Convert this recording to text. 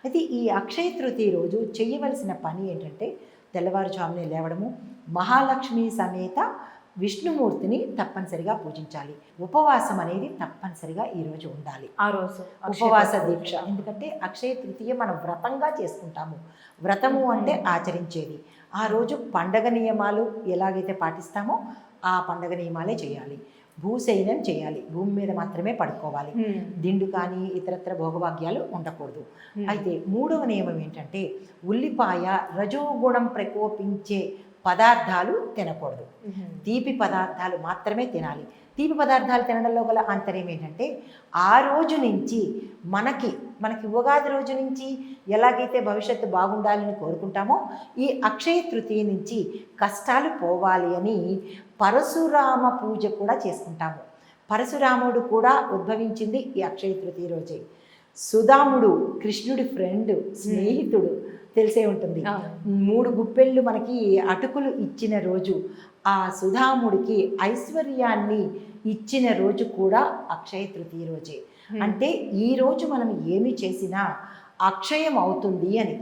అయితే ఈ అక్షయ తృతీయ రోజు చేయవలసిన పని ఏంటంటే తెల్లవారుజామునే లేవడము, మహాలక్ష్మి సమేత విష్ణుమూర్తిని తప్పనిసరిగా పూజించాలి. ఉపవాసం అనేది తప్పనిసరిగా ఈరోజు ఉండాలి. ఆ రోజు ఉపవాస దీక్ష. ఎందుకంటే అక్షయ తృతీయ మనం వ్రతంగా చేసుకుంటాము. వ్రతము అంటే ఆచరించేది. ఆ రోజు పండగ నియమాలు ఎలాగైతే పాటిస్తామో ఆ పండగ నియమాలే చేయాలి. భూశయనం చేయాలి, భూమి మీద మాత్రమే పడుకోవాలి. దిండు కానీ ఇతరత్ర భోగభాగ్యాలు ఉండకూడదు. అయితే మూడవ నియమం ఏంటంటే ఉల్లిపాయ రజోగుణం ప్రకోపించే పదార్థాలు తినకూడదు. తీపి పదార్థాలు మాత్రమే తినాలి. తీపి పదార్థాలు తినడంలో గల ఆంతర్యం ఏంటంటే ఆ రోజు నుంచి మనకి ఉగాది రోజు నుంచి ఎలాగైతే భవిష్యత్తు బాగుండాలని కోరుకుంటామో ఈ అక్షయ తృతీయ నుంచి కష్టాలు పోవాలి అని పరశురామ పూజ కూడా చేసుకుంటాము. పరశురాముడు కూడా ఉద్భవించింది ఈ అక్షయ తృతీయ రోజే. సుధాముడు కృష్ణుడి ఫ్రెండ్, స్నేహితుడు, తెలిసే ఉంటుంది. 3 గుప్పెళ్ళు మనకి అటుకులు ఇచ్చిన రోజు, ఆ సుధాముడికి ఐశ్వర్యాన్ని ఇచ్చిన రోజు కూడా అక్షయ తృతీయ రోజే. అంటే ఈ రోజు మనం ఏమి చేసినా అక్షయం అవుతుంది అని.